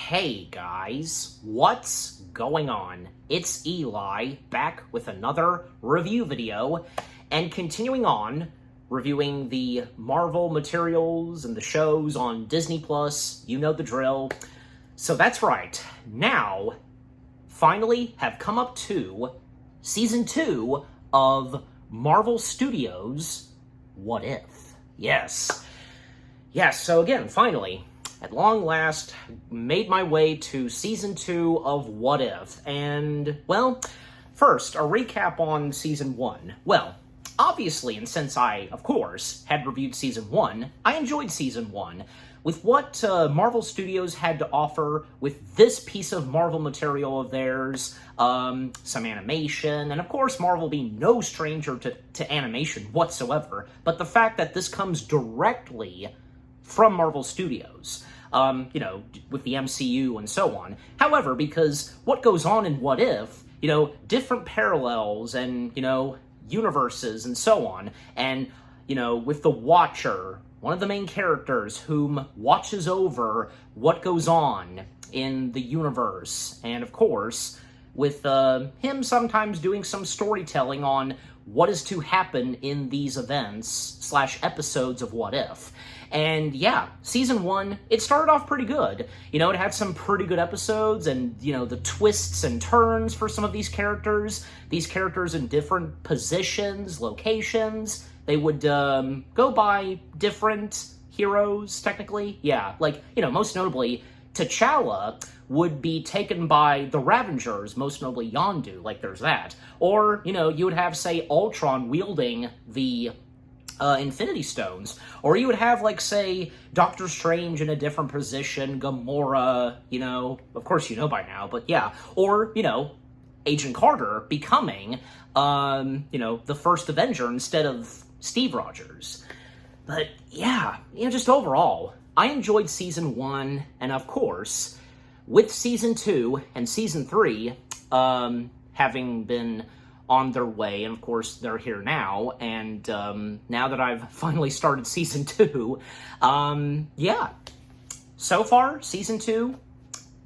Hey guys, what's going on? It's Eli, back with another review video, and continuing on, reviewing the Marvel materials and the shows on Disney+, you know the drill. So that's right, now, finally have come up to Season 2 of Marvel Studios' What If? Yes, so again, finally, at long last, made my way to Season 2 of What If, and, well, first, a recap on Season 1. Well, obviously, and since I, of course, had reviewed Season 1, I enjoyed Season 1. With what Marvel Studios had to offer with this piece of Marvel material of theirs, some animation, and of course Marvel being no stranger to animation whatsoever, but the fact that this comes directly from Marvel Studios, with the MCU and so on. However, because what goes on in What If, different parallels and, universes and so on, and, with the Watcher, one of the main characters whom watches over what goes on in the universe, and of course, with him sometimes doing some storytelling on what is to happen in these events / episodes of What If. And yeah, Season 1, it started off pretty good. It had some pretty good episodes and, the twists and turns for some of these characters in different positions, locations. They would go by different heroes, technically. Yeah, most notably, T'Challa would be taken by the Ravengers, most notably Yondu, there's that. Or, you would have, say, Ultron wielding the Infinity Stones. Or you would have, say, Doctor Strange in a different position, Gamora, of course you know by now, but yeah. Or, Agent Carter becoming, the first Avenger instead of Steve Rogers. But yeah, just overall, I enjoyed Season 1, and of course, with Season 2 and Season 3 having been on their way, and of course they're here now, and now that I've finally started Season 2, yeah, so far, Season 2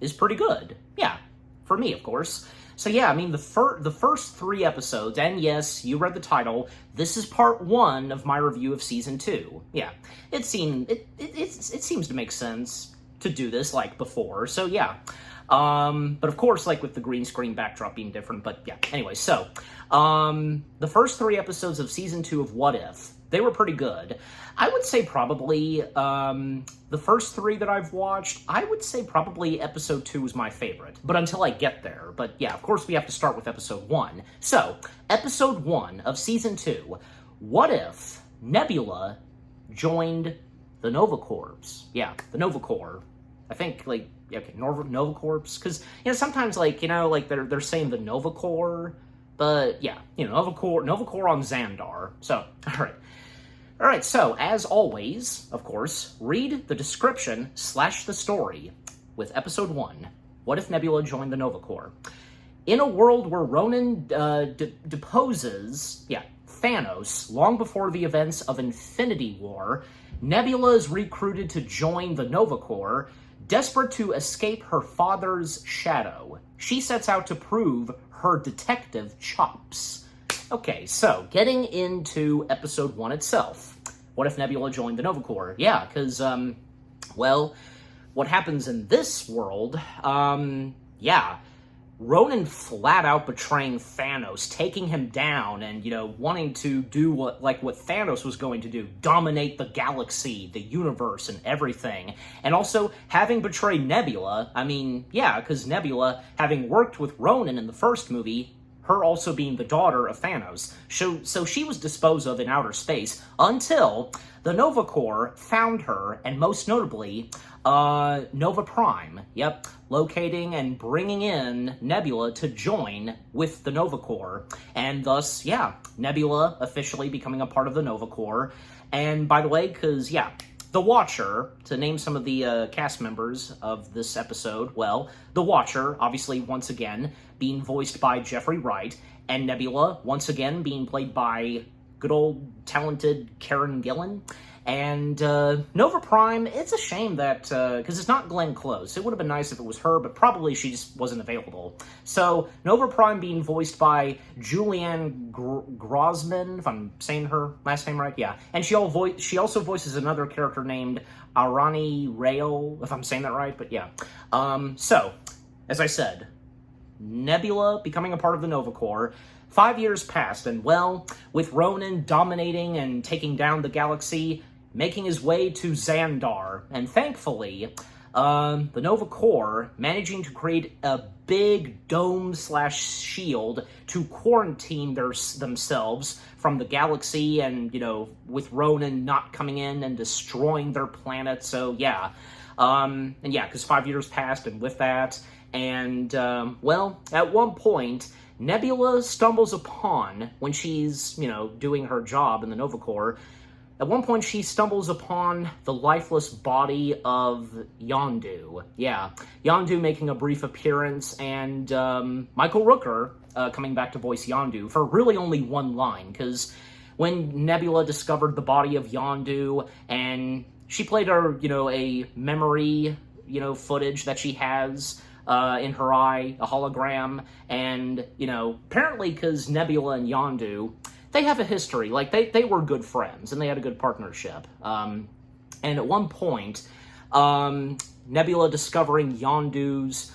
is pretty good. Yeah, for me, of course. So yeah, the first 3 episodes, and yes, you read the title, this is part 1 of my review of Season 2. Yeah, it seems to make sense to do this like before, so yeah. But of course, with the green screen backdrop being different, but yeah, anyway, so, the first 3 episodes of Season 2 of What If, they were pretty good. I would say probably, the first 3 that I've watched, I would say probably Episode 2 is my favorite, but until I get there, but yeah, of course we have to start with Episode 1. So, Episode 1 of Season 2, what if Nebula joined the Nova Corps? Yeah, the Nova Corps. I think, Nova Corps, because, sometimes, they're saying the Nova Corps, but, yeah, Nova Corps on Xandar, so, alright, so, as always, of course, read the description / the story with Episode 1, What If Nebula Joined the Nova Corps? In a world where Ronan deposes, Thanos, long before the events of Infinity War, Nebula is recruited to join the Nova Corps. Desperate to escape her father's shadow, she sets out to prove her detective chops. Okay, so, getting into Episode 1 itself. What if Nebula joined the Nova Corps? Yeah, because, well, what happens in this world, Ronan flat out betraying Thanos, taking him down, and, wanting to do what Thanos was going to do, dominate the galaxy, the universe, and everything. And also, having betrayed Nebula, because Nebula, having worked with Ronan in the first movie, her also being the daughter of Thanos, so she was disposed of in outer space until the Nova Corps found her, and most notably, Nova Prime, locating and bringing in Nebula to join with the Nova Corps, and thus, Nebula officially becoming a part of the Nova Corps. And by the way, because, the Watcher, to name some of the cast members of this episode, well, the Watcher, obviously, once again, being voiced by Jeffrey Wright, and Nebula, once again, being played by good old talented Karen Gillan. And Nova Prime, it's a shame that, because it's not Glenn Close. It would have been nice if it was her, but probably she just wasn't available. So, Nova Prime being voiced by Julianne Grossman, if I'm saying her last name right, yeah. And she also voices another character named Arani Rail, if I'm saying that right, but yeah. So, as I said, Nebula becoming a part of the Nova Corps. 5 years passed, and well, with Ronan dominating and taking down the galaxy, making his way to Xandar, and thankfully, the Nova Corps managing to create a big dome/shield to quarantine themselves from the galaxy, and, you know, with Ronan not coming in and destroying their planet, so yeah. And yeah, because 5 years passed, and with that, and, well, at one point, Nebula stumbles upon, when she's, you know, doing her job in the Nova Corps, at one point she stumbles upon the lifeless body of Yondu. Yeah, Yondu making a brief appearance, and Michael Rooker coming back to voice Yondu for really only one line, because when Nebula discovered the body of Yondu, and she played her, you know, a memory, you know, footage that she has in her eye, a hologram, and, you know, apparently because Nebula and Yondu, they have a history, like, they were good friends, and they had a good partnership, and at one point, Nebula discovering Yondu's,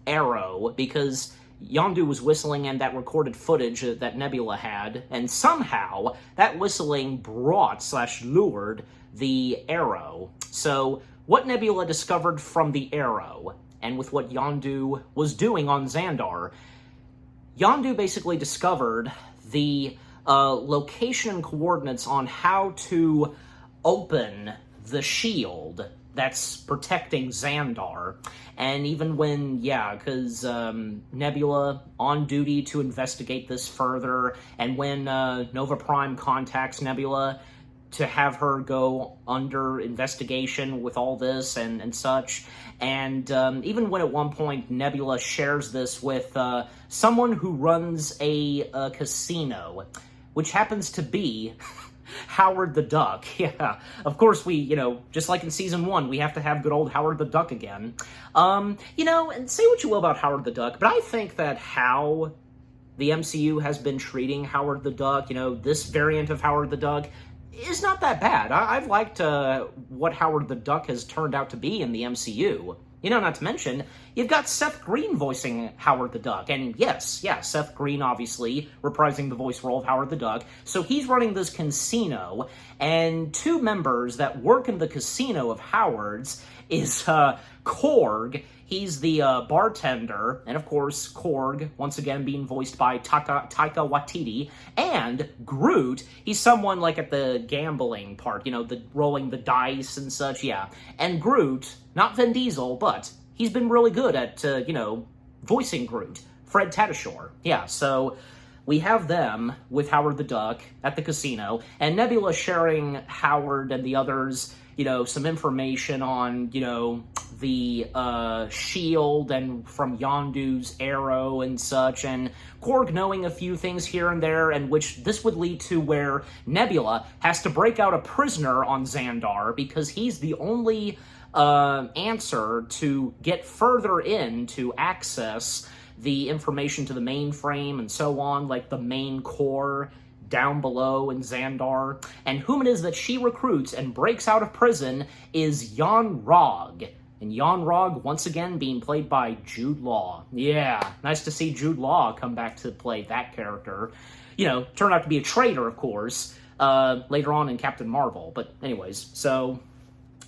arrow, because Yondu was whistling and that recorded footage that Nebula had, and somehow, that whistling brought/lured the arrow. So, what Nebula discovered from the arrow, and with what Yondu was doing on Xandar, Yondu basically discovered the location and coordinates on how to open the shield that's protecting Xandar. And even when, yeah, because Nebula on duty to investigate this further, and when Nova Prime contacts Nebula to have her go under investigation with all this and such. And even when at one point Nebula shares this with someone who runs a casino, which happens to be Howard the Duck. Yeah, of course we, you know, just like in Season 1, we have to have good old Howard the Duck again. You know, and say what you will about Howard the Duck, but I think that how the MCU has been treating Howard the Duck, you know, this variant of Howard the Duck, is not that bad. I've liked what Howard the Duck has turned out to be in the MCU. You know, not to mention, you've got Seth Green voicing Howard the Duck. And yes, yeah, Seth Green, obviously, reprising the voice role of Howard the Duck. So he's running this casino, and two members that work in the casino of Howard's is Korg. He's the bartender, and of course, Korg, once again being voiced by Taika Waititi, and Groot, he's someone like at the gambling part, you know, the rolling the dice and such, yeah. And Groot, not Vin Diesel, but he's been really good at, you know, voicing Groot, Fred Tatasciore. Yeah, so we have them with Howard the Duck at the casino, and Nebula sharing Howard and the others, you know, some information on, you know, the shield and from Yondu's arrow and such, and Korg knowing a few things here and there, and which this would lead to where Nebula has to break out a prisoner on Xandar because he's the only answer to get further in to access the information to the mainframe and so on, like the main core down below in Xandar. And whom it is that she recruits and breaks out of prison is Yon-Rogg. And Yon-Rogg, once again, being played by Jude Law. Yeah, nice to see Jude Law come back to play that character. You know, turned out to be a traitor, of course, later on in Captain Marvel. But anyways, so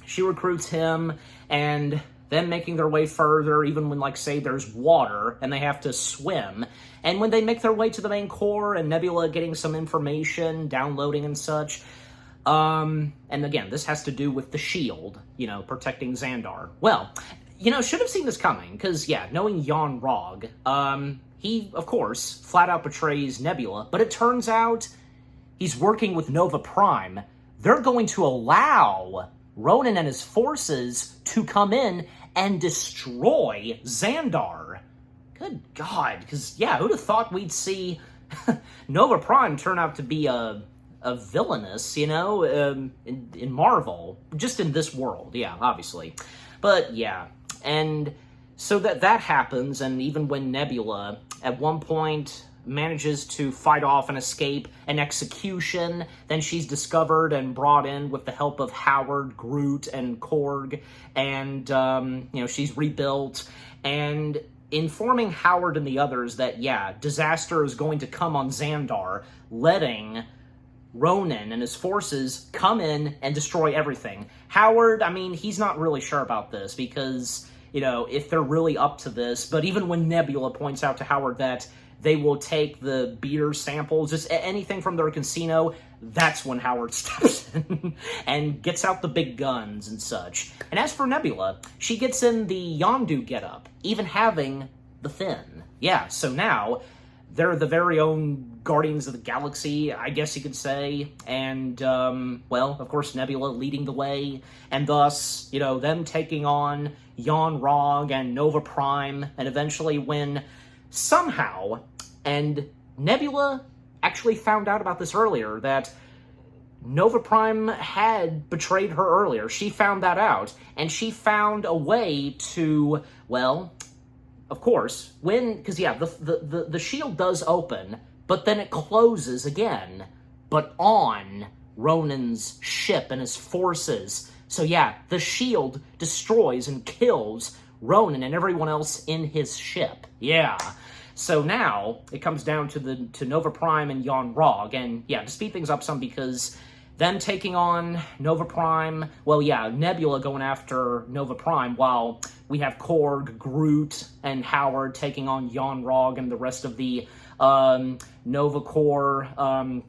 she recruits him, and them making their way further, even when, like, say, there's water, and they have to swim. And when they make their way to the main core, and Nebula getting some information, downloading and such, and again, this has to do with the shield, you know, protecting Xandar. Well, you know, should have seen this coming, because, yeah, knowing Yon-Rogg, he, of course, flat out betrays Nebula, but it turns out he's working with Nova Prime. They're going to allow Ronan and his forces to come in and destroy Xandar. Good God, because, yeah, who'd have thought we'd see Nova Prime turn out to be a villainous, in Marvel, just in this world, yeah, obviously. But yeah, and so that happens, and even when Nebula at one point manages to fight off and escape an execution, then she's discovered and brought in with the help of Howard, Groot, and Korg, and she's rebuilt, and informing Howard and the others that, yeah, disaster is going to come on Xandar, letting Ronan and his forces come in and destroy everything. Howard, I mean, he's not really sure about this because, if they're really up to this, but even when Nebula points out to Howard that they will take the beer samples, just anything from their casino, that's when Howard steps in and gets out the big guns and such. And as for Nebula, she gets in the Yondu getup, even having the fin. Yeah, so now they're the very own Guardians of the Galaxy, I guess you could say, and, of course, Nebula leading the way, and thus, them taking on Yon-Rogg and Nova Prime, and eventually when somehow, and Nebula actually found out about this earlier, that Nova Prime had betrayed her earlier. She found that out, and she found a way to, of course, the shield does open, but then it closes again, but on Ronan's ship and his forces. So yeah, the shield destroys and kills Ronan and everyone else in his ship. Yeah. So now it comes down to Nova Prime and Yon-Rogg, and yeah, to speed things up some, because them taking on Nova Prime, Nebula going after Nova Prime, while we have Korg, Groot, and Howard taking on Yon-Rogg and the rest of the Nova Corps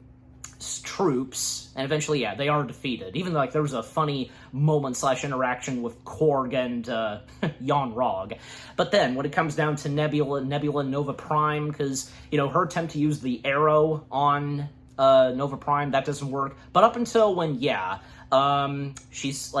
troops, and eventually, they are defeated. Even though, there was a funny moment/interaction with Korg and Yon-Rogg. But then, when it comes down to Nebula and Nova Prime, because, her attempt to use the arrow on Nova Prime, that doesn't work. But up until when, she's,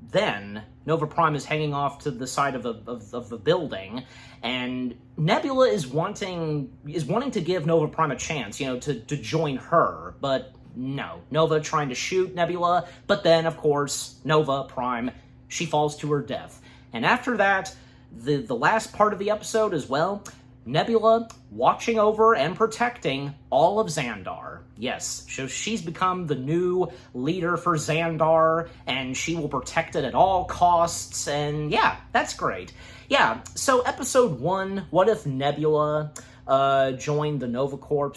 then Nova Prime is hanging off to the side of the building, and Nebula is wanting to give Nova Prime a chance, to join her, but no. Nova trying to shoot Nebula, but then, of course, Nova Prime, she falls to her death. And after that, the last part of the episode as well, Nebula watching over and protecting all of Xandar. Yes, so she's become the new leader for Xandar, and she will protect it at all costs, and yeah, that's great. Yeah, so episode 1, what if Nebula joined the Nova Corps?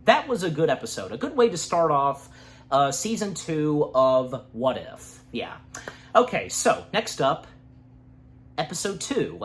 That was a good episode. A good way to start off season 2 of What If. Yeah. Okay, so next up, episode 2.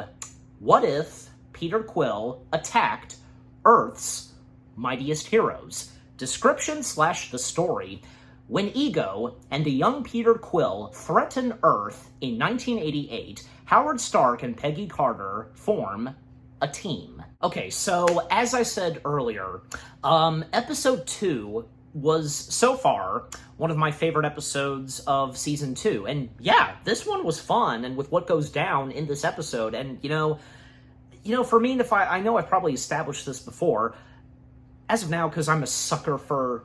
What if Peter Quill attacked Earth's mightiest heroes? Description / the story. When Ego and a young Peter Quill threaten Earth in 1988, Howard Stark and Peggy Carter form a team. Okay, so as I said earlier, episode 2 was, so far, one of my favorite episodes of season 2. And yeah, this one was fun, and with what goes down in this episode, and for me, if I know I've probably established this before, as of now, because I'm a sucker for,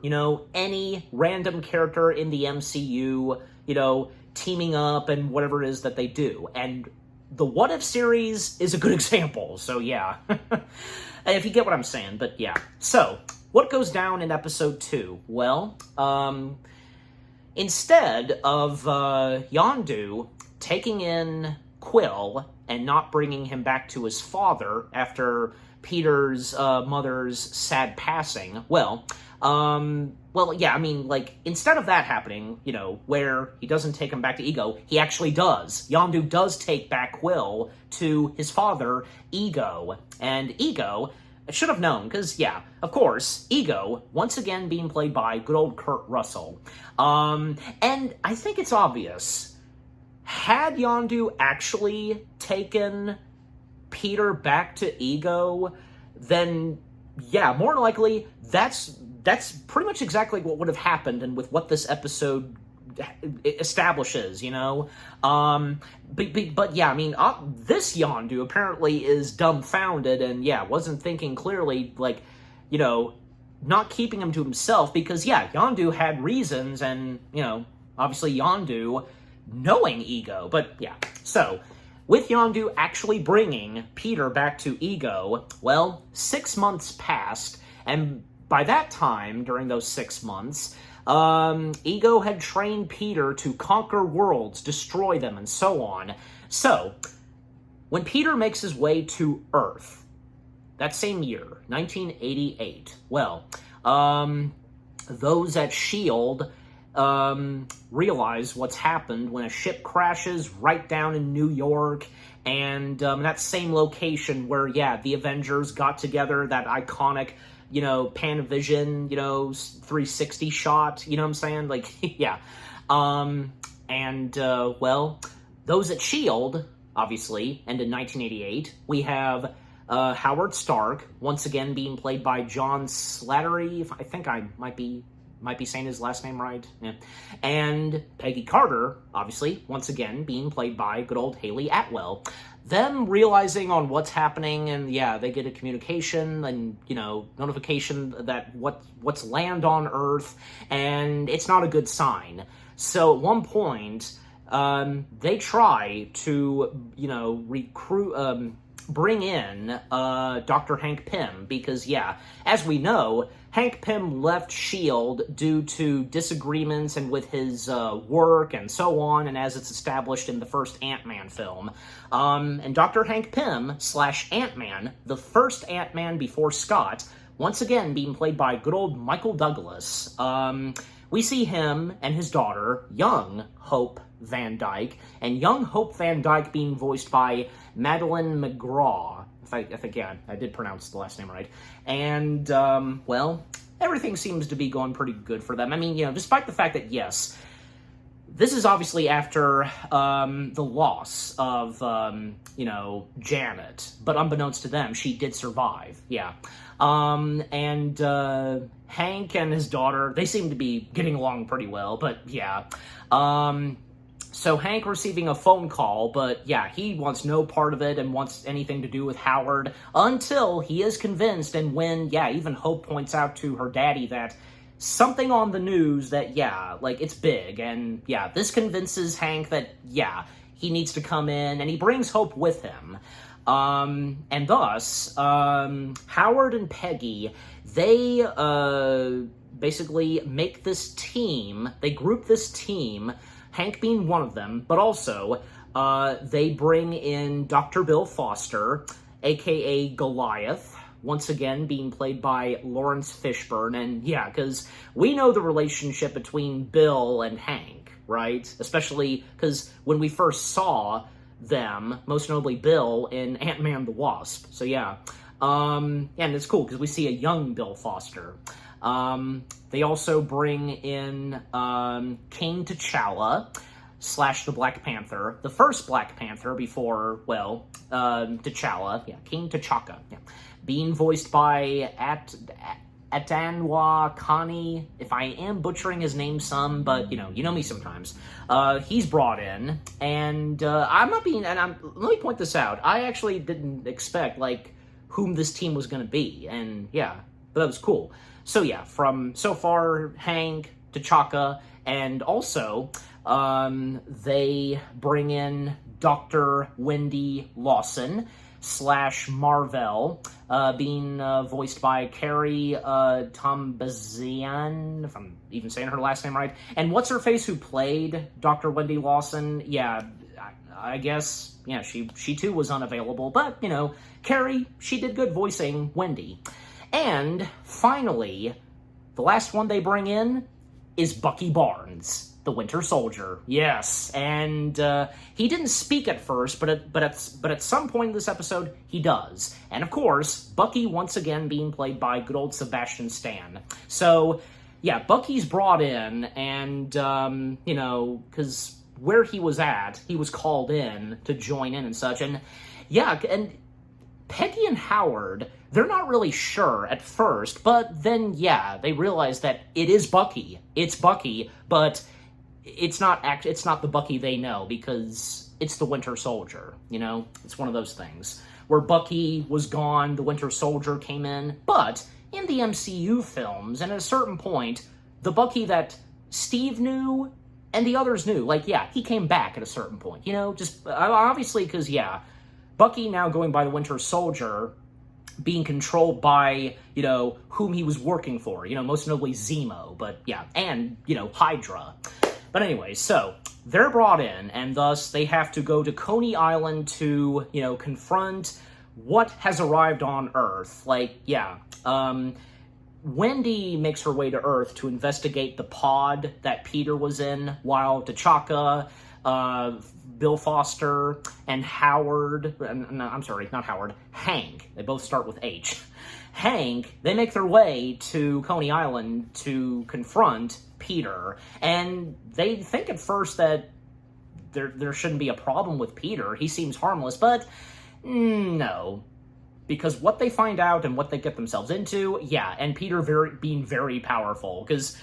any random character in the MCU, teaming up and whatever it is that they do. And the What If series is a good example, so yeah. If you get what I'm saying, but yeah. So, what goes down in episode 2? Well, instead of Yondu taking in Quill and not bringing him back to his father after Peter's mother's sad passing, instead of that happening, where he doesn't take him back to Ego, he actually does. Yondu does take back Quill to his father, Ego. And Ego should have known, because, of course, Ego, once again being played by good old Kurt Russell. And I think it's obvious. Had Yondu actually taken Peter back to Ego, then, more than likely, that's pretty much exactly what would have happened, and with what this episode establishes, But this Yondu apparently is dumbfounded and, wasn't thinking clearly, not keeping him to himself because, yeah, Yondu had reasons and, obviously Yondu knowing Ego. But, yeah, so with Yondu actually bringing Peter back to Ego, well, 6 months passed, and by that time, during those 6 months, Ego had trained Peter to conquer worlds, destroy them, and so on. So, when Peter makes his way to Earth, that same year, 1988, well, those at S.H.I.E.L.D. Realize what's happened when a ship crashes right down in New York, and that same location where, yeah, the Avengers got together, that iconic, Panavision, 360 shot, you know what I'm saying? Like, yeah. Well, those at S.H.I.E.L.D., obviously, and in 1988, we have Howard Stark, once again being played by John Slattery, I think I might be saying his last name right, yeah. And Peggy Carter, obviously, once again being played by good old Hayley Atwell. Them realizing on what's happening, and yeah, they get a communication and, notification that what's land on Earth, and it's not a good sign. So at one point, they try to, bring in Dr. Hank Pym, because, yeah, as we know, Hank Pym left S.H.I.E.L.D. due to disagreements and with his work and so on, and as it's established in the first Ant-Man film. And Dr. Hank Pym / Ant-Man, the first Ant-Man before Scott, once again being played by good old Michael Douglas. We see him and his daughter, young Hope Van Dyke, and young Hope Van Dyke being voiced by Madeline McGraw. I think, yeah, I did pronounce the last name right. And, well, everything seems to be going pretty good for them. I mean, despite the fact that, yes, this is obviously after the loss of, Janet. But unbeknownst to them, she did survive, yeah. Hank and his daughter, they seem to be getting along pretty well, but yeah. So Hank receiving a phone call, but yeah, he wants no part of it and wants anything to do with Howard until he is convinced, and when, yeah, even Hope points out to her daddy that something on the news that, yeah, like, it's big, and yeah, this convinces Hank that, yeah, he needs to come in, and he brings Hope with him. And thus, Howard and Peggy, they, basically make this team, they group this team, Hank being one of them, but also, they bring in Dr. Bill Foster, aka Goliath, once again being played by Lawrence Fishburne, and yeah, because we know the relationship between Bill and Hank, right? Especially because when we first saw them, most notably Bill, in Ant-Man the Wasp, so yeah. And it's cool, because we see a young Bill Foster. They also bring in King T'Challa / the Black Panther, the first Black Panther before, well, T'Challa, yeah, King T'Chaka, yeah, being voiced by Atanwa Kani. If I am butchering his name some, but you know me sometimes. He's brought in, and let me point this out. I actually didn't expect whom this team was going to be, and yeah, but that was cool. So yeah, from so far, Hank, T'Chaka, and also they bring in Dr. Wendy Lawson / Marvel, being voiced by Carrie Tombazian, if I'm even saying her last name right. And what's her face who played Dr. Wendy Lawson? Yeah, I guess, yeah, she too was unavailable, but Carrie, she did good voicing Wendy. And finally, the last one they bring in is Bucky Barnes, the Winter Soldier. Yes, and he didn't speak at first, but at some point in this episode, he does. And of course, Bucky once again being played by good old Sebastian Stan. So, yeah, Bucky's brought in, and, because where he was at, he was called in to join in and such. And, yeah, and Peggy and Howard, they're not really sure at first, but then, yeah, they realize that it is Bucky. It's Bucky, but it's not the Bucky they know, because it's the Winter Soldier, It's one of those things where Bucky was gone, the Winter Soldier came in, but in the MCU films, and at a certain point, the Bucky that Steve knew and the others knew, like, yeah, he came back at a certain point, you know, just obviously because, yeah, Bucky now going by the Winter Soldier, being controlled by, you know, whom he was working for, you know, most notably Zemo, but yeah, and, you know, Hydra. But anyway, so they're brought in, and thus they have to go to Coney Island to, you know, confront what has arrived on Earth. Like, yeah, Wendy makes her way to Earth to investigate the pod that Peter was in, while T'Chaka, Bill Foster, and Howard, no, I'm sorry, not Howard, Hank, they both start with H. Hank, they make their way to Coney Island to confront Peter, and they think at first that there shouldn't be a problem with Peter. He seems harmless, but no. Because what they find out and what they get themselves into, yeah, and Peter being very powerful, because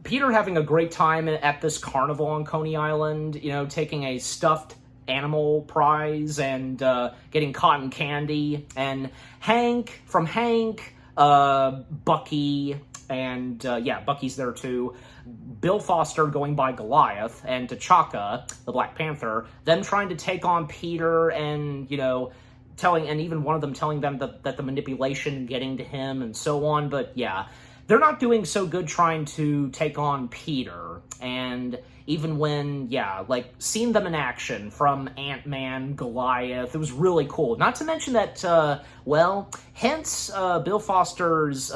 Peter having a great time at this carnival on Coney Island, you know, taking a stuffed animal prize and getting cotton candy, and Hank, Bucky, and yeah, Bucky's there too, Bill Foster going by Goliath, and T'Chaka, the Black Panther, them trying to take on Peter, and, you know, and even one of them telling them that the manipulation getting to him and so on, but yeah, they're not doing so good trying to take on Peter. And even when, yeah, like, seeing them in action from Ant-Man, Goliath, it was really cool. Not to mention that, well, hence Bill Foster's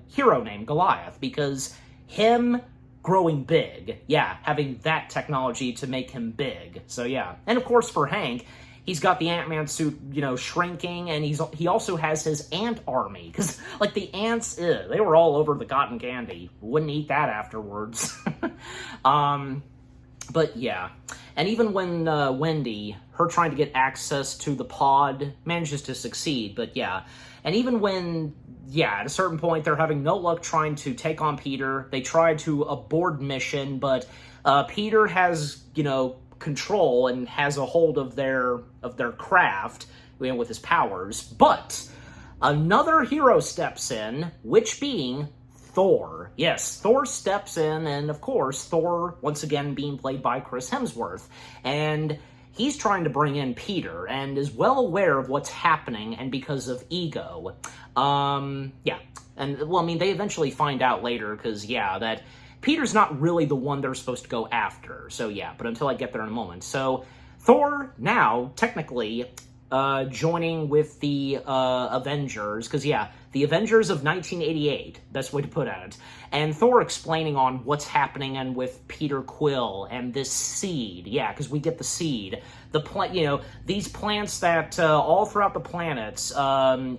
hero name, Goliath, because him growing big, yeah, having that technology to make him big. So yeah, and of course for Hank, he's got the Ant-Man suit, you know, shrinking, and he also has his ant army, because, like, the ants, they were all over the cotton candy. Wouldn't eat that afterwards. But yeah, and even when Wendy, her trying to get access to the pod, manages to succeed, but yeah, and even when, yeah, at a certain point, they're having no luck trying to take on Peter, they try to abort mission, but Peter has, you know, control and has a hold of their craft, you know, with his powers, but another hero steps in, which being Thor. Yes, Thor steps in, and of course, Thor, once again being played by Chris Hemsworth, and he's trying to bring in Peter, and is well aware of what's happening, and because of Ego. Yeah, and, well, I mean, they eventually find out later, because, yeah, that Peter's not really the one they're supposed to go after, so yeah, but until I get there in a moment. So, Thor, now, technically, joining with the Avengers, because, yeah, the Avengers of 1988, best way to put it, and Thor explaining on what's happening and with Peter Quill and this seed, yeah, because we get the seed, you know, these plants that all throughout the planets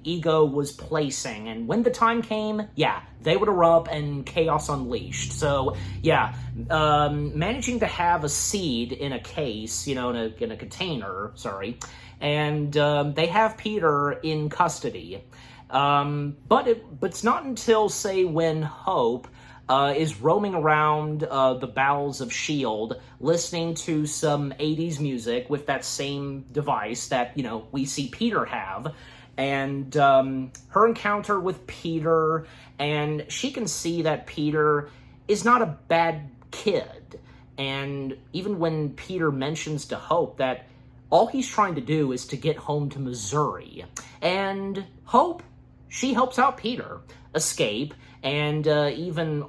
Ego was placing, and when the time came, yeah, they would erupt and chaos unleashed. So yeah, managing to have a seed in a case, you know, in a container, sorry, and they have Peter in custody. But it's not until, say, when Hope is roaming around the bowels of S.H.I.E.L.D., listening to some 80s music with that same device that, you know, we see Peter have, and her encounter with Peter, and she can see that Peter is not a bad kid. And even when Peter mentions to Hope that all he's trying to do is to get home to Missouri, and Hope, she helps out Peter escape, and even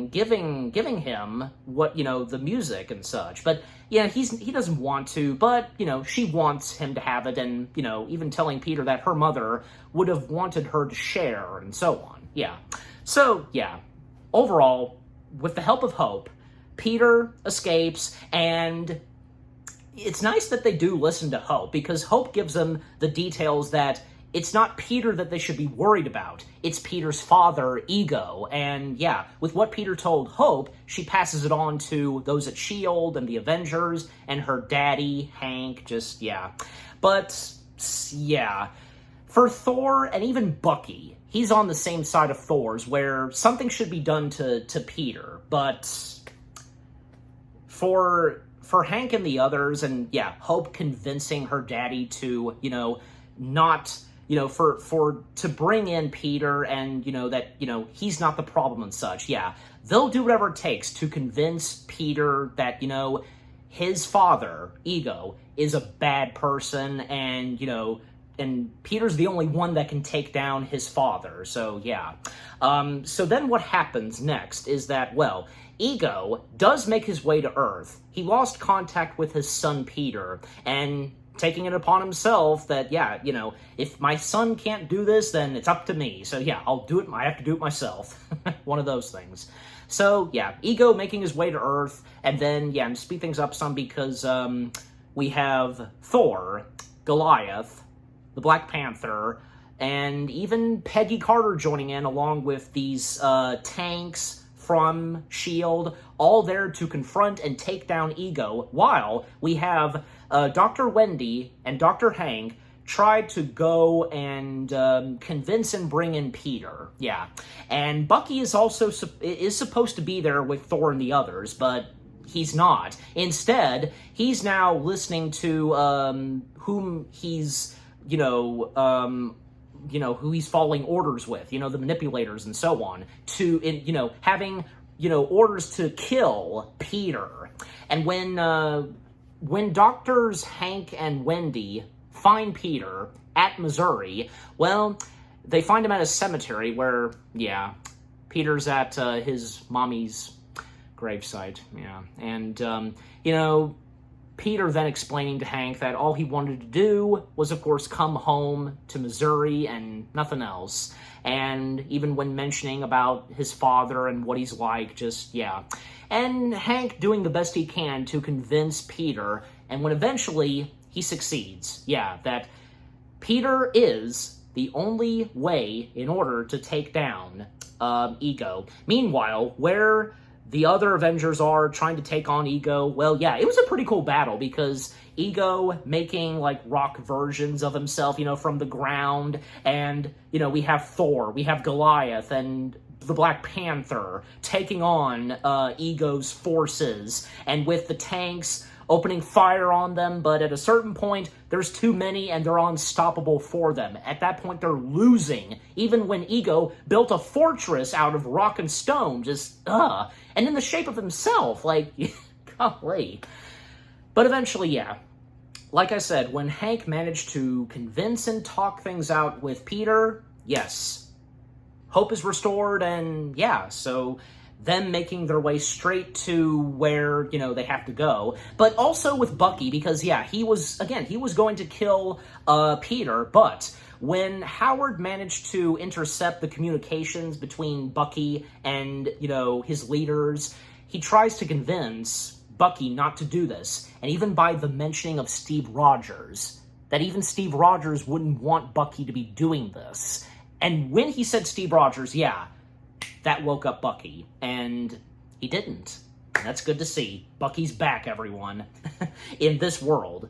giving him what, you know, the music and such. But yeah, he doesn't want to, but, you know, she wants him to have it, and, you know, even telling Peter that her mother would have wanted her to share, and so on. Yeah. So, yeah, overall, with the help of Hope, Peter escapes, and it's nice that they do listen to Hope, because Hope gives them the details that it's not Peter that they should be worried about. It's Peter's father, Ego. And yeah, with what Peter told Hope, she passes it on to those at S.H.I.E.L.D. and the Avengers, and her daddy, Hank, just, yeah. But, yeah, for Thor and even Bucky, he's on the same side of Thor's, where something should be done to Peter. But for Hank and the others, and yeah, Hope convincing her daddy to, you know, not to bring in Peter and, that, he's not the problem and such. Yeah, they'll do whatever it takes to convince Peter that, his father, Ego, is a bad person, and, and Peter's the only one that can take down his father. So, yeah. So then what happens next is that, well, Ego does make his way to Earth. He lost contact with his son Peter, and taking it upon himself that, yeah, if my son can't do this, then it's up to me. So, yeah, I'll do it. I have to do it myself. One of those things. So, yeah, Ego making his way to Earth, and then, yeah, and speed things up some because we have Thor, Goliath, the Black Panther, and even Peggy Carter joining in along with these tanks from S.H.I.E.L.D., all there to confront and take down Ego, while we have Dr. Wendy and Dr. Hank tried to go and convince and bring in Peter. Yeah. And Bucky is also supposed to be there with Thor and the others, but he's not. Instead, he's now listening to whom he's, who he's following orders with, the manipulators and so on, to, having, orders to kill Peter. And when Doctors Hank and Wendy find Peter at Missouri, well, they find him at a cemetery where, yeah, Peter's at his mommy's gravesite, yeah. And, Peter then explaining to Hank that all he wanted to do was, of course, come home to Missouri and nothing else. And even when mentioning about his father and what he's like, just, yeah. And Hank doing the best he can to convince Peter, and when eventually he succeeds, yeah, that Peter is the only way in order to take down Ego. Meanwhile, where the other Avengers are trying to take on Ego, well, yeah, it was a pretty cool battle because Ego making, like, rock versions of himself, from the ground, and, we have Thor, we have Goliath, and the Black Panther taking on Ego's forces, and with the tanks opening fire on them, but at a certain point, there's too many and they're unstoppable for them. At that point, they're losing, even when Ego built a fortress out of rock and stone, and in the shape of himself, like, golly. But eventually, yeah, like I said, when Hank managed to convince and talk things out with Peter, yes, hope is restored, and yeah, so them making their way straight to where, they have to go. But also with Bucky, because, yeah, he was going to kill Peter, but when Howard managed to intercept the communications between Bucky and, his leaders, he tries to convince Bucky not to do this. And even by the mentioning of Steve Rogers, that even Steve Rogers wouldn't want Bucky to be doing this. And when he said Steve Rogers, yeah, that woke up Bucky, and he didn't. And that's good to see. Bucky's back, everyone, in this world.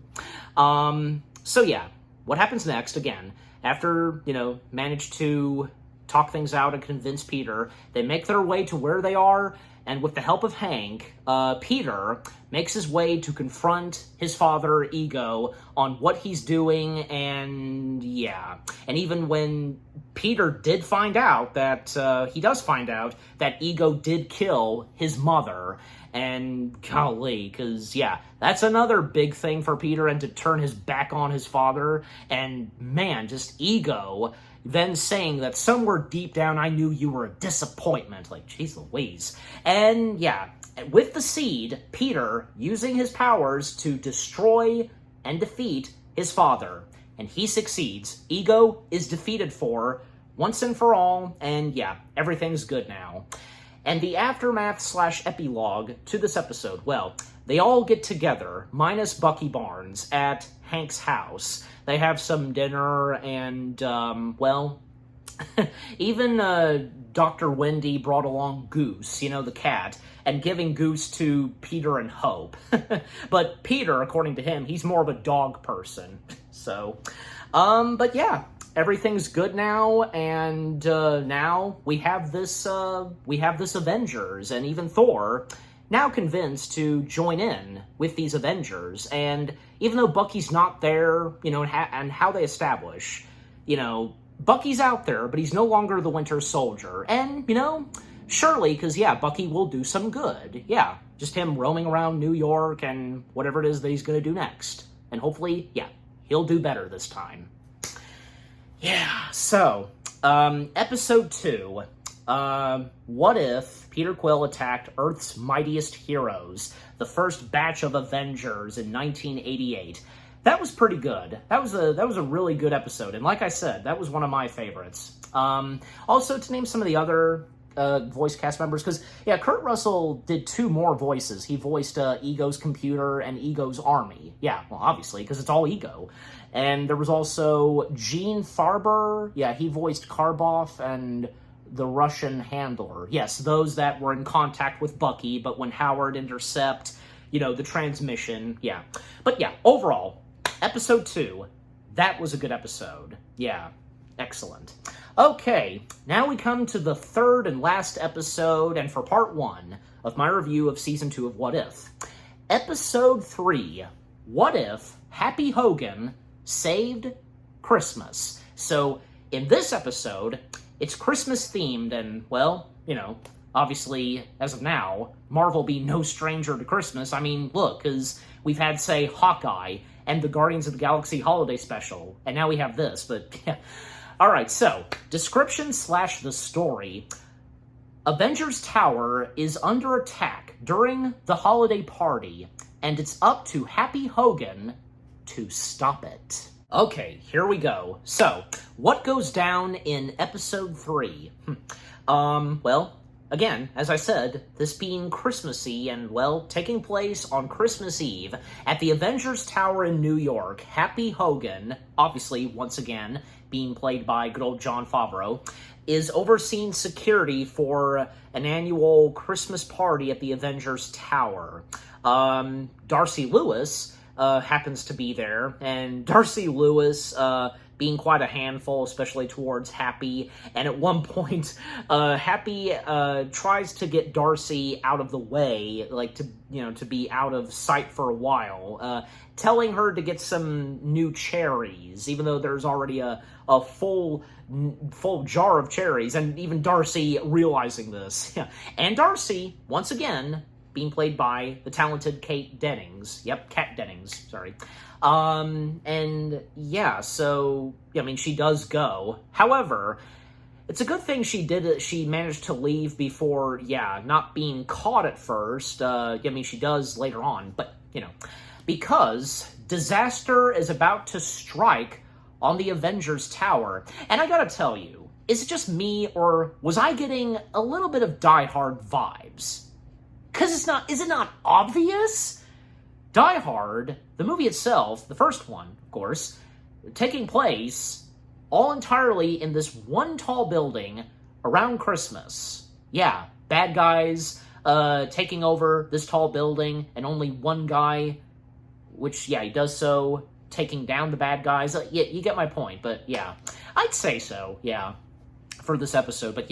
So yeah, what happens next, again, after, manage to talk things out and convince Peter, they make their way to where they are, and with the help of Hank, Peter makes his way to confront his father, Ego, on what he's doing, and yeah. And even when Peter did find out that, he does find out that Ego did kill his mother, and golly, because, yeah, that's another big thing for Peter, and to turn his back on his father, and man, just Ego then saying that somewhere deep down I knew you were a disappointment. Like, jeez Louise. And yeah, with the seed, Peter using his powers to destroy and defeat his father. And he succeeds. Ego is defeated for once and for all, and yeah, everything's good now. And the aftermath/epilogue to this episode, well, they all get together, minus Bucky Barnes, at Hank's house. They have some dinner, and, well, even Dr. Wendy brought along Goose, the cat, and giving Goose to Peter and Hope. But Peter, according to him, he's more of a dog person. So, but yeah, everything's good now, and now we have this Avengers, and even Thor now convinced to join in with these Avengers. And even though Bucky's not there, and how they establish, Bucky's out there, but he's no longer the Winter Soldier. And, surely, because, Bucky will do some good. Yeah, just him roaming around New York and whatever it is that he's going to do next. And hopefully, he'll do better this time. Yeah, so, episode 2. What if Peter Quill attacked Earth's mightiest heroes, the first batch of Avengers in 1988? That was pretty good. That was a really good episode, and like I said, that was one of my favorites. Also, to name some of the other voice cast members, because Kurt Russell did 2 more voices. He voiced Ego's computer and Ego's army. Yeah, well, obviously, because it's all Ego. And there was also Gene Farber. Yeah, he voiced Karboff and the Russian handler. Yes, those that were in contact with Bucky, but when Howard intercept, the transmission. Yeah. But overall, episode 2, that was a good episode. Yeah, excellent. Okay, now we come to the third and last episode, and for part 1 of my review of Season 2 of What If. Episode 3, What If Happy Hogan Saved Christmas? So, in this episode, it's Christmas-themed, and, well, obviously, as of now, Marvel be no stranger to Christmas. I mean, look, because we've had, say, Hawkeye and the Guardians of the Galaxy holiday special, and now we have this, but, Alright, so, description / the story. Avengers Tower is under attack during the holiday party, and it's up to Happy Hogan to stop it. Okay, here we go. So, what goes down in episode 3? Well, again, as I said, this being Christmassy and, well, taking place on Christmas Eve at the Avengers Tower in New York, Happy Hogan, obviously, once again, being played by good old Jon Favreau, is overseeing security for an annual Christmas party at the Avengers Tower. Darcy Lewis happens to be there, and Darcy Lewis, being quite a handful, especially towards Happy, and at one point, Happy tries to get Darcy out of the way, to be out of sight for a while, telling her to get some new cherries, even though there's already a full jar of cherries, and even Darcy realizing this. And Darcy, once again, being played by the talented Kate Dennings. Yep, Kat Dennings, sorry. She does go. However, it's a good thing she managed to leave before, not being caught at first. She does later on, but, because disaster is about to strike on the Avengers Tower. And I gotta tell you, is it just me, or was I getting a little bit of Die Hard vibes? Because is it not obvious? Die Hard, the movie itself, the first one, of course, taking place all entirely in this one tall building around Christmas. Yeah, bad guys taking over this tall building, and only one guy, which, he does so, taking down the bad guys. You get my point, but I'd say so, for this episode, but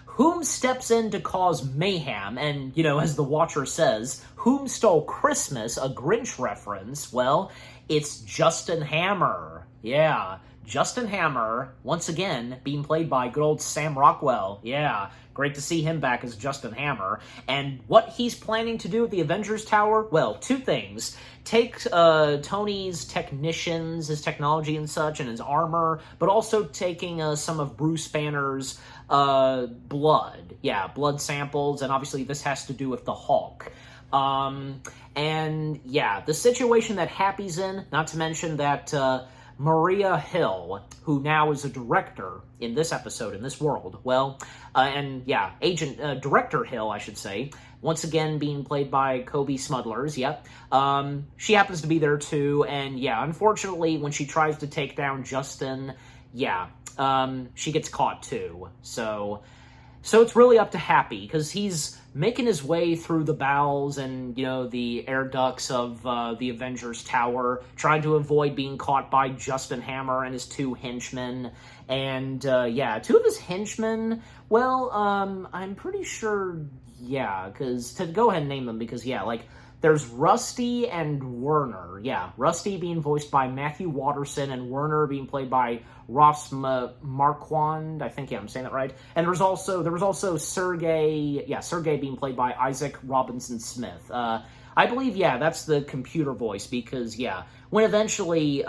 whom steps in to cause mayhem, and, as the Watcher says, whom stole Christmas, a Grinch reference? Well, it's Justin Hammer. Yeah, Justin Hammer, once again, being played by good old Sam Rockwell. Yeah, great to see him back as Justin Hammer. And what he's planning to do at the Avengers Tower? Well, 2 things. Take Tony's technicians, his technology and such, and his armor, but also taking some of Bruce Banner's blood. Yeah, blood samples, and obviously this has to do with the Hulk. The situation that Happy's in, not to mention that Maria Hill, who now is a director in this episode, in this world, Director Hill, I should say, once again being played by Kobe Smudlers, she happens to be there too, and unfortunately, when she tries to take down Justin, she gets caught too, so it's really up to Happy, because he's making his way through the bowels and, the air ducts of the Avengers Tower, trying to avoid being caught by Justin Hammer and his 2 henchmen. And, 2 of his henchmen, I'm pretty sure, because to go ahead and name them, because, there's Rusty and Werner. Yeah, Rusty being voiced by Matthew Watterson and Werner being played by Ross Marquand. I think, yeah, I'm saying that right. And there was also Sergey being played by Isaac Robinson Smith. I believe, yeah, that's the computer voice because, yeah, when eventually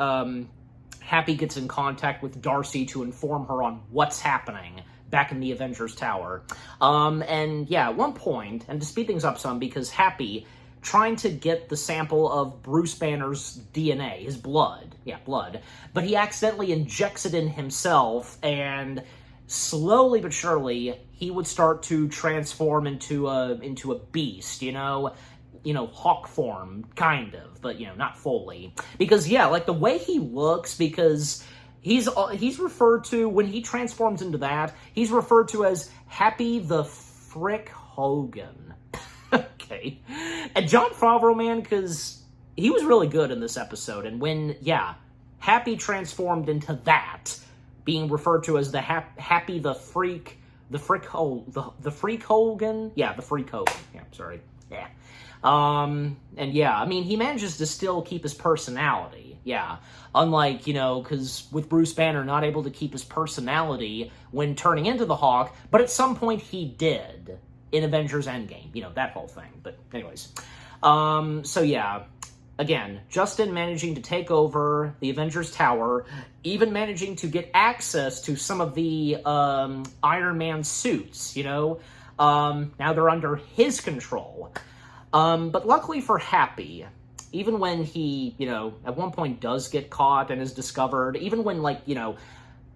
Happy gets in contact with Darcy to inform her on what's happening back in the Avengers Tower. And yeah, at one point, and to speed things up some, because Happy, trying to get the sample of Bruce Banner's DNA, his blood, but he accidentally injects it in himself, and slowly but surely, he would start to transform into a beast, Hawk form, kind of, but, not fully. Because, yeah, like, the way he looks, because he's referred to, when he transforms into that, he's referred to as Happy the Frick Hogan. Okay. And Jon Favreau, man, because he was really good in this episode, and when, yeah, Happy transformed into that, being referred to as the Happy the Freak Hogan? Yeah, the Freak Hogan. Yeah, sorry. Yeah. And yeah, I mean, he manages to still keep his personality, yeah. Unlike, because with Bruce Banner not able to keep his personality when turning into the Hawk, but at some point he did in Avengers Endgame, that whole thing. But anyways, so yeah, again, Justin managing to take over the Avengers Tower, even managing to get access to some of the Iron Man suits, now they're under his control. But luckily for Happy, even when he, at one point does get caught and is discovered, even when,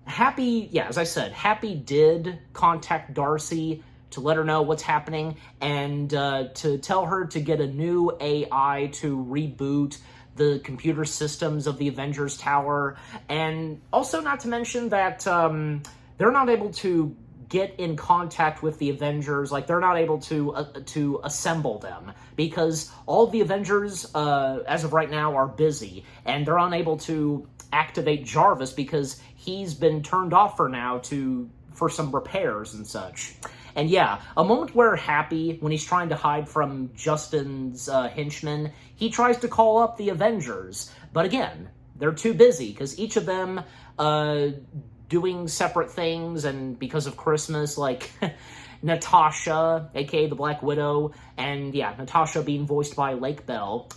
Happy, yeah, as I said, Happy did contact Darcy to let her know what's happening and to tell her to get a new AI to reboot the computer systems of the Avengers Tower, and also not to mention that they're not able to get in contact with the Avengers, like they're not able to assemble them because all the Avengers as of right now are busy and they're unable to activate Jarvis because he's been turned off for now for some repairs and such. And yeah, a moment where Happy, when he's trying to hide from Justin's henchmen, he tries to call up the Avengers, but again, they're too busy because each of them doing separate things, and because of Christmas, like Natasha, aka the Black Widow, and yeah, Natasha being voiced by Lake Bell,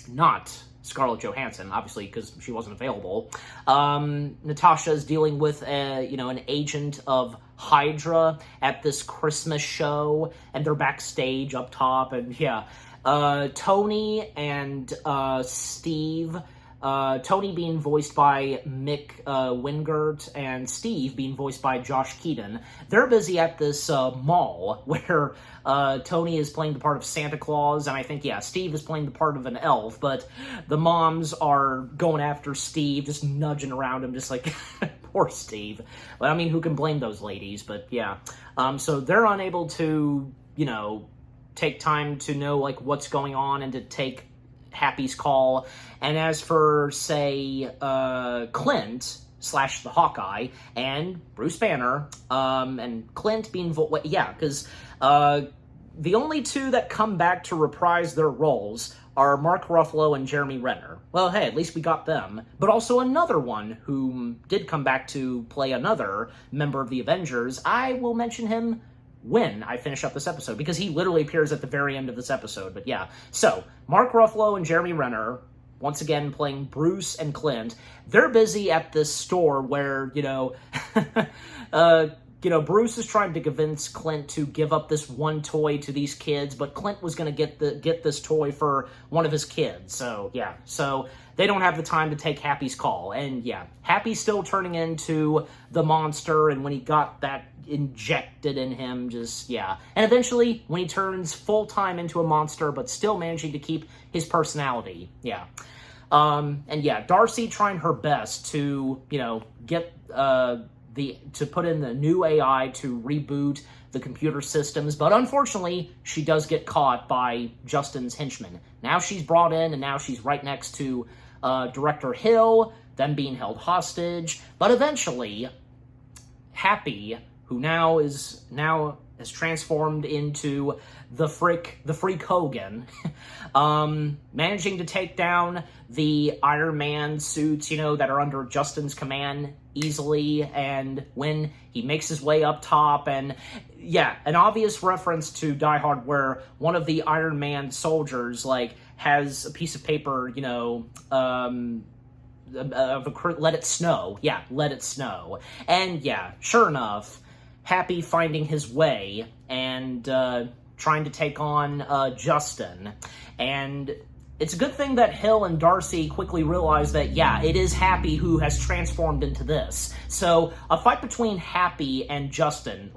not Scarlett Johansson, obviously, because she wasn't available. Natasha is dealing with an agent of Hydra at this Christmas show, and they're backstage up top, and yeah, Tony and Steve. Tony being voiced by Mick Wingert, and Steve being voiced by Josh Keaton. They're busy at this mall where Tony is playing the part of Santa Claus, and I think, yeah, Steve is playing the part of an elf, but the moms are going after Steve, just nudging around him, just like, poor Steve. But I mean, who can blame those ladies? But yeah, so they're unable to, take time to know, like, what's going on and to take Happy's call. And as for, say, Clint / the Hawkeye and Bruce Banner, and Clint being because the only two that come back to reprise their roles are Mark Ruffalo and Jeremy Renner. Well, hey, at least we got them. But also another one who did come back to play another member of the Avengers. I will mention him when I finish up this episode, because he literally appears at the very end of this episode. But yeah, so Mark Ruffalo and Jeremy Renner, once again playing Bruce and Clint, they're busy at this store where, Bruce is trying to convince Clint to give up this one toy to these kids, but Clint was going to get this toy for one of his kids. So yeah, so they don't have the time to take Happy's call. And yeah, Happy's still turning into the monster, and when he got that injected in him, just, yeah. And eventually, when he turns full-time into a monster, but still managing to keep his personality, yeah. And yeah, Darcy trying her best to, get to put in the new AI to reboot the computer systems, but unfortunately, she does get caught by Justin's henchmen. Now she's brought in, and now she's right next to Director Hill, them being held hostage, but eventually, Happy, who now has transformed into the Freak Hogan, managing to take down the Iron Man suits, that are under Justin's command easily, and when he makes his way up top, and yeah, an obvious reference to Die Hard where one of the Iron Man soldiers, has a piece of paper, let it snow. Yeah, let it snow. And yeah, sure enough, Happy finding his way and trying to take on Justin. And it's a good thing that Hill and Darcy quickly realize that, yeah, it is Happy who has transformed into this. So a fight between Happy and Justin,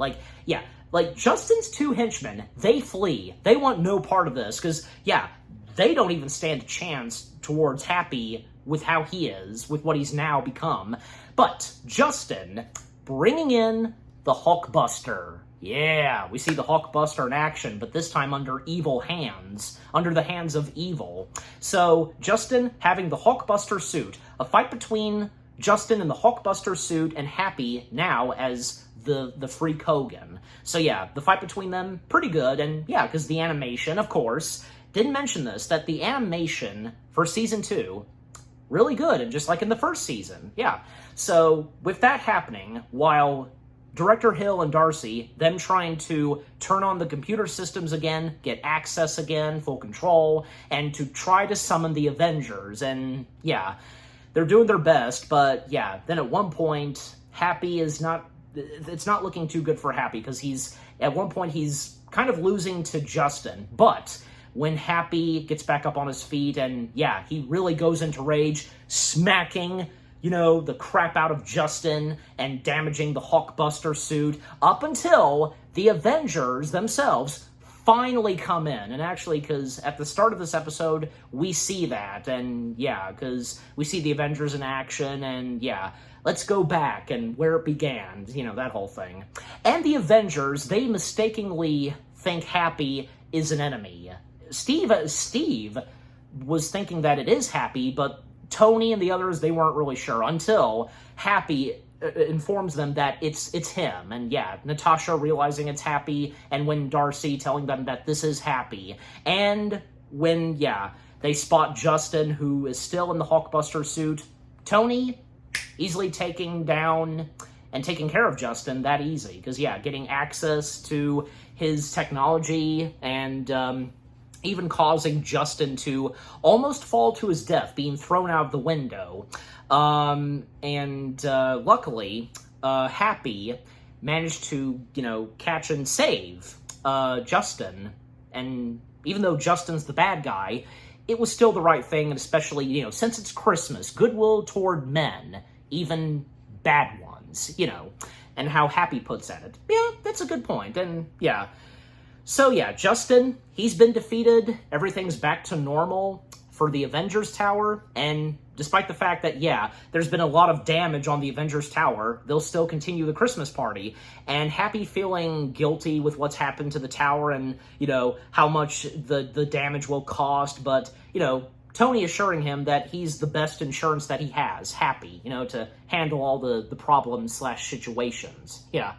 Justin's two henchmen, they flee. They want no part of this because, yeah, they don't even stand a chance towards Happy with how he is, with what he's now become. But Justin bringing in the Hulkbuster. Yeah, we see the Hulkbuster in action, but this time under evil hands, under the hands of evil. So Justin having the Hulkbuster suit, a fight between Justin in the Hulkbuster suit and Happy now as the Freak Hogan. So yeah, the fight between them, pretty good, and yeah, because the animation, of course, didn't mention this, that the animation for Season 2, really good, and just like in the first season, yeah. So with that happening, while Director Hill and Darcy, them trying to turn on the computer systems again, get access again, full control, and to try to summon the Avengers, and yeah, they're doing their best, but yeah, then at one point, Happy is it's not looking too good for Happy, because at one point he's kind of losing to Justin, but when Happy gets back up on his feet, and yeah, he really goes into rage, smacking the crap out of Justin and damaging the Hulkbuster suit up until the Avengers themselves finally come in. And actually, because at the start of this episode, we see that, and yeah, because we see the Avengers in action, and yeah, let's go back and where it began, that whole thing. And the Avengers, they mistakenly think Happy is an enemy. Steve was thinking that it is Happy, but Tony and the others, they weren't really sure until Happy informs them that it's him. And yeah, Natasha realizing it's Happy, and when Darcy telling them that this is Happy. And when, yeah, they spot Justin, who is still in the Hulkbuster suit, Tony easily taking down and taking care of Justin that easy. Because, yeah, getting access to his technology and even causing Justin to almost fall to his death, being thrown out of the window. Luckily, Happy managed to, catch and save Justin. And even though Justin's the bad guy, it was still the right thing, and especially, since it's Christmas, goodwill toward men, even bad ones, and how Happy puts at it. Yeah, that's a good point, and yeah. So yeah, Justin, he's been defeated, everything's back to normal for the Avengers Tower, and despite the fact that, yeah, there's been a lot of damage on the Avengers Tower, they'll still continue the Christmas party, and Happy feeling guilty with what's happened to the tower and, how much the damage will cost, but, Tony assuring him that he's the best insurance that he has, Happy, to handle all the problems/situations, yeah.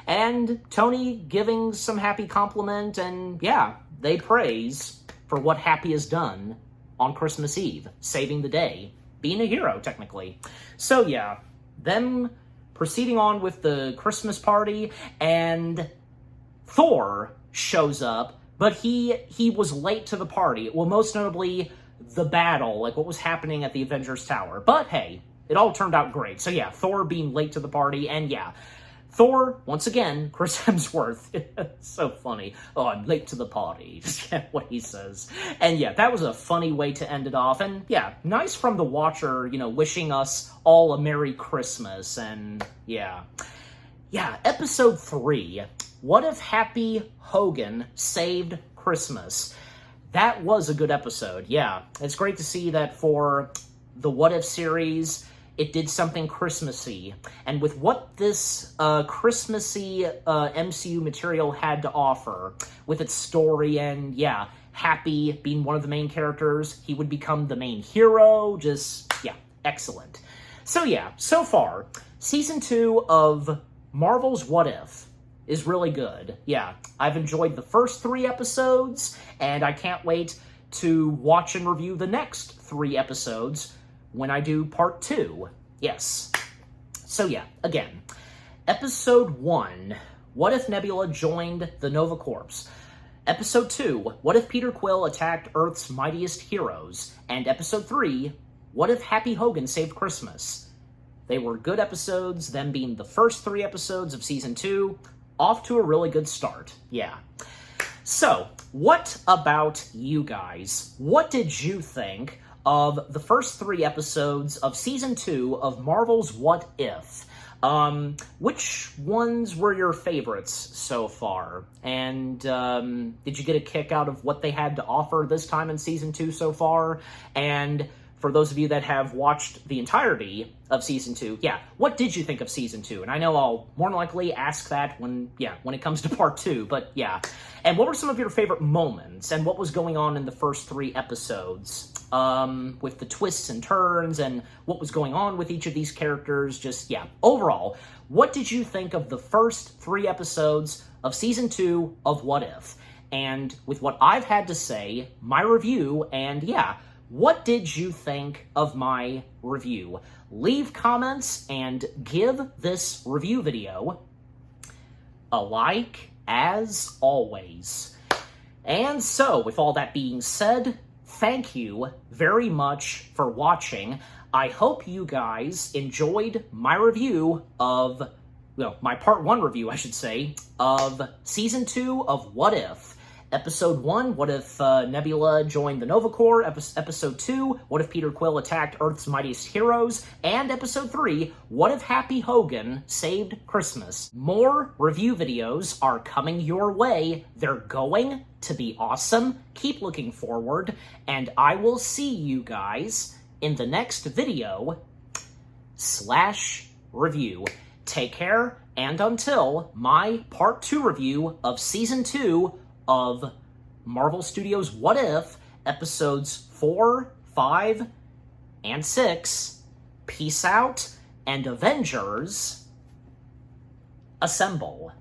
And Tony giving some Happy compliment, and yeah, they praise for what Happy has done on Christmas Eve, saving the day, being a hero, technically. So yeah, them proceeding on with the Christmas party, and Thor shows up, but he was late to the party. Well, most notably, the battle, what was happening at the Avengers Tower. But hey, it all turned out great. So yeah, Thor being late to the party, and yeah, Thor, once again, Chris Hemsworth, it's so funny. Oh, I'm late to the party. What he says. And yeah, that was a funny way to end it off. And yeah, nice from the watcher, wishing us all a Merry Christmas. And yeah. Yeah, episode 3. What if Happy Hogan saved Christmas? That was a good episode, yeah. It's great to see that for the What If series, it did something Christmassy. And with what this Christmassy MCU material had to offer, with its story and, yeah, Happy being one of the main characters, he would become the main hero, just, yeah, excellent. So yeah, so far, Season 2 of Marvel's What If is really good. Yeah, I've enjoyed the first 3 episodes, and I can't wait to watch and review the next 3 episodes when I do part 2. Yes. So yeah, again, Episode 1, What If Nebula Joined the Nova Corps? Episode 2, What If Peter Quill Attacked Earth's Mightiest Heroes? And Episode 3, What If Happy Hogan Saved Christmas? They were good episodes, them being the first 3 episodes of Season 2, off to a really good start. Yeah. So, what about you guys? What did you think of the first 3 episodes of Season 2 of Marvel's What If? Which ones were your favorites so far? And, did you get a kick out of what they had to offer this time in Season 2 so far? And for those of you that have watched the entirety of Season 2, yeah, what did you think of Season 2? And I know I'll more than likely ask that when it comes to Part 2, but yeah. And what were some of your favorite moments? And what was going on in the first 3 episodes? With the twists and turns, and what was going on with each of these characters? Just, yeah, overall, what did you think of the first 3 episodes of Season 2 of What If? And with what I've had to say, my review, and yeah, what did you think of my review? Leave comments and give this review video a like, as always. And so, with all that being said, thank you very much for watching. I hope you guys enjoyed my review of, well, my part 1 review, I should say, of Season 2 of What If. Episode 1, What If Nebula Joined the Nova Corps? Episode 2, What If Peter Quill Attacked Earth's Mightiest Heroes? And Episode 3, What If Happy Hogan Saved Christmas? More review videos are coming your way. They're going to be awesome. Keep looking forward, and I will see you guys in the next video / review. Take care, and until my Part 2 review of Season 2 of Marvel Studios' What If, Episodes 4, 5, and 6, peace out, and Avengers, assemble.